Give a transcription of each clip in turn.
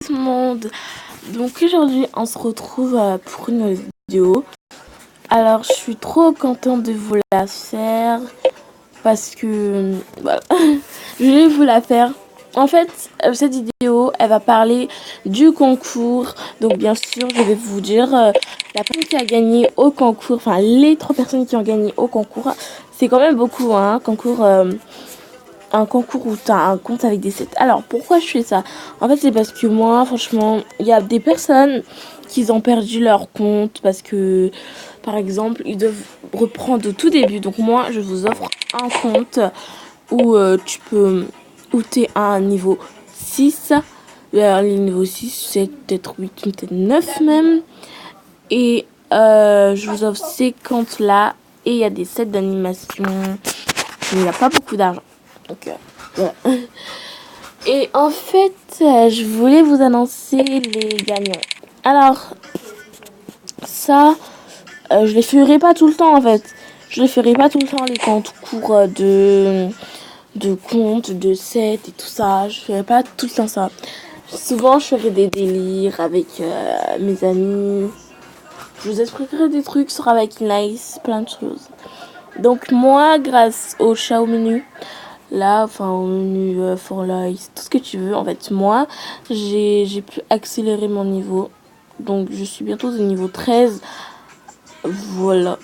Tout le monde. Donc aujourd'hui on se retrouve pour une vidéo. Alors je suis trop contente de vous la faire parce que voilà, je vais vous la faire. En fait, cette vidéo, elle va parler du concours. Donc bien sûr, je vais vous dire la personne qui a gagné au concours, enfin les 3 personnes qui ont gagné au concours. C'est quand même beaucoup, hein, un concours où tu as un compte avec des 7. Alors, pourquoi je fais ça? En fait, c'est parce que moi, franchement, il y a des personnes qui ont perdu leur compte parce que, par exemple, ils doivent reprendre au tout début. Donc, moi, je vous offre un compte où où tu es à un niveau 6. Les niveaux 6, c'est peut-être 8, peut-être 9 même. Et je vous offre ces comptes-là. Et il y a des sets d'animation. Mais il n'y a pas beaucoup d'argent. Donc, voilà. Et en fait, je voulais vous annoncer les gagnants. Alors, ça, je les ferai pas tout le temps en fait. Je les ferai pas tout le temps les concours de comptes, de sets et tout ça. Je ferai pas tout le temps ça. Souvent, je ferai des délires avec mes amis. Je vous expliquerai des trucs sur avec Nice, plein de choses. Donc moi, grâce au chat au menu, là, enfin au menu for life, tout ce que tu veux, en fait, moi, j'ai pu accélérer mon niveau. Donc je suis bientôt au niveau 13. Voilà.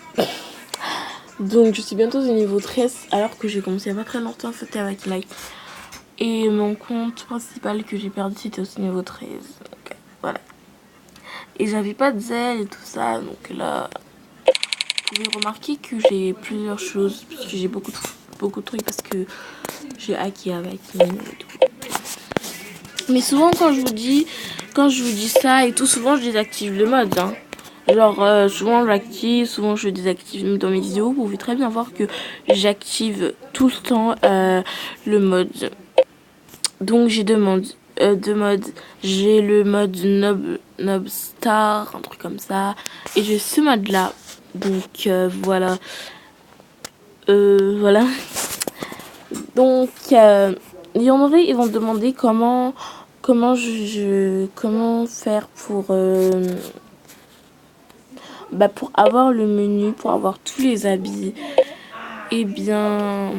Donc je suis bientôt au niveau 13 alors que j'ai commencé il n'y a pas très longtemps, c'était avec Life. Et mon compte principal que j'ai perdu, c'était aussi niveau 13. Donc voilà. Et j'avais pas de zèle et tout ça, donc là, vous pouvez remarquer que j'ai plusieurs choses, parce que j'ai beaucoup de trucs, parce que j'ai hacké avec et tout. Mais souvent quand je vous dis ça et tout, souvent je désactive le mode, hein. Genre souvent j'active, souvent je désactive dans mes vidéos. Vous pouvez très bien voir que j'active tout le temps le mode. Donc j'ai deux modes. J'ai le mode Nob Star, un truc comme ça. Et j'ai ce mode là. Donc voilà. Voilà. Donc il y en aurait, ils vont me demander comment faire pour avoir le menu, pour avoir tous les habits. Eh bien,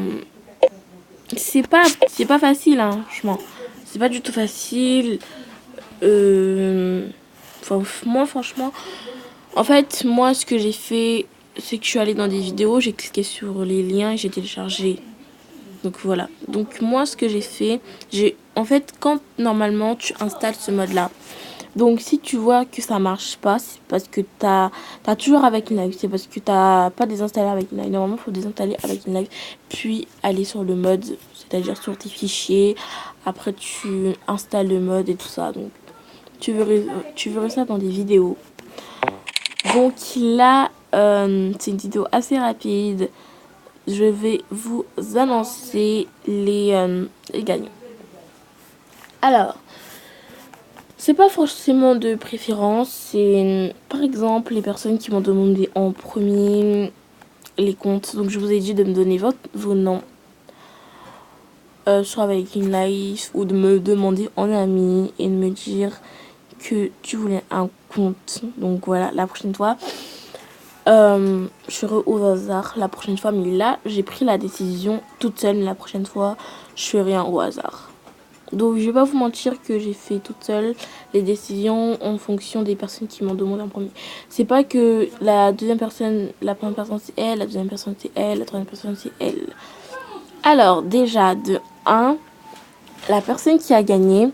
c'est pas facile, hein, franchement. C'est pas du tout facile. Moi, franchement, en fait, moi, ce que j'ai fait, c'est que je suis allée dans des vidéos, j'ai cliqué sur les liens et j'ai téléchargé. Donc voilà. Donc moi, ce que j'ai fait, en fait, quand normalement tu installes ce mode-là, donc si tu vois que ça marche pas, c'est parce que t'as toujours avec une live, c'est parce que t'as pas désinstallé avec une live. Normalement, il faut désinstaller avec une live, puis aller sur le mode, c'est-à-dire sur tes fichiers. Après, tu installes le mode et tout ça. Donc tu verrais ça dans des vidéos. Donc là, c'est une vidéo assez rapide. Je vais vous annoncer les gagnants. Alors, c'est pas forcément de préférence, c'est par exemple les personnes qui m'ont demandé en premier les comptes. Donc je vous ai dit de me donner vos noms, soit avec une live ou de me demander en ami et de me dire que tu voulais un compte. Donc voilà, la prochaine fois, je ferai au hasard la prochaine fois. Mais là, j'ai pris la décision toute seule. Mais la prochaine fois, je ferai rien au hasard. Donc je vais pas vous mentir que j'ai fait toute seule les décisions en fonction des personnes qui m'ont demandé en premier. C'est pas que la première personne c'est elle, la deuxième personne c'est elle, la troisième personne c'est elle. Alors déjà de 1, la personne qui a gagné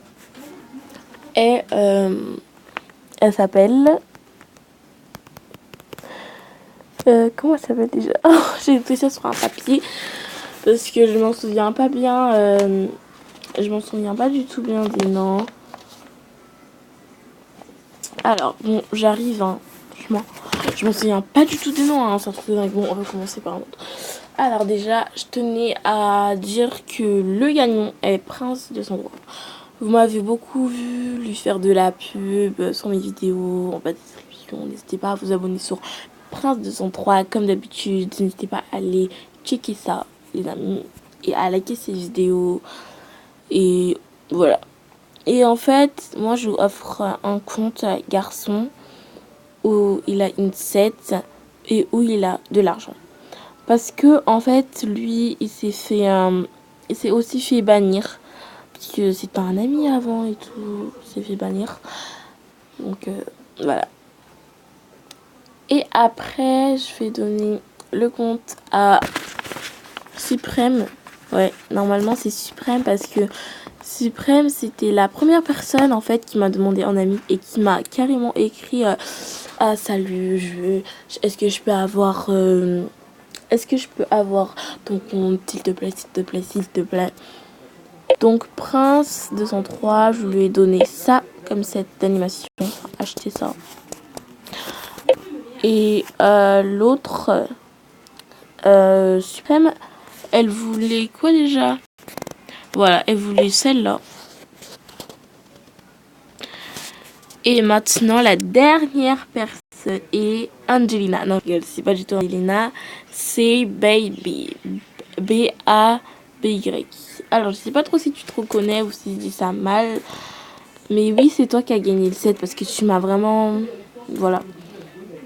est elle s'appelle comment elle s'appelle déjà? J'ai écrit ça sur un papier parce que je m'en souviens pas bien. Je m'en souviens pas du tout bien des noms. Alors, bon, j'arrive, hein. Franchement, je m'en souviens pas du tout des noms, hein. C'est un truc de dingue. Bon, on va commencer par un autre. Alors, déjà, je tenais à dire que le gagnant est Prince de son groupe. Vous m'avez beaucoup vu lui faire de la pub sur mes vidéos en bas de description. N'hésitez pas à vous abonner sur Prince 203 comme d'habitude. N'hésitez pas à aller checker ça, les amis, et à liker ces vidéos. Et voilà. Et en fait, moi, je lui offre un compte garçon où il a une 7 et où il a de l'argent. Parce que, en fait, lui, il s'est aussi fait bannir. Parce que c'était un ami avant et tout. Il s'est fait bannir. Donc, voilà. Et après, je vais donner le compte à Suprême. Ouais, normalement, c'est Suprême parce que Suprême, c'était la première personne, en fait, qui m'a demandé en ami et qui m'a carrément écrit ah, salut, est-ce que je peux avoir... est-ce que je peux avoir ton compte, s'il te plaît, s'il te plaît, s'il te plaît. Donc, Prince 203, je lui ai donné ça, comme cette animation. Acheter ça. Et l'autre, Suprême, elle voulait quoi déjà? Voilà, elle voulait celle-là. Et maintenant, la dernière personne est Angelina. Non, c'est pas du tout Angelina, c'est Baby. B-A-B-Y. Alors, je sais pas trop si tu te reconnais ou si je dis ça mal. Mais oui, c'est toi qui as gagné le set parce que tu m'as vraiment... Voilà.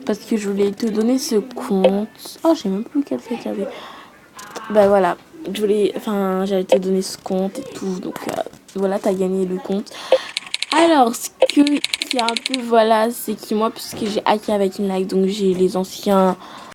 Parce que je voulais te donner ce compte. Oh, je sais même plus quel set j'avais. Bah voilà. J'allais te donner ce compte et tout. Donc voilà, t'as gagné le compte. Alors, ce qui est un peu, voilà, c'est que moi, puisque j'ai hacké avec une like, donc j'ai les anciens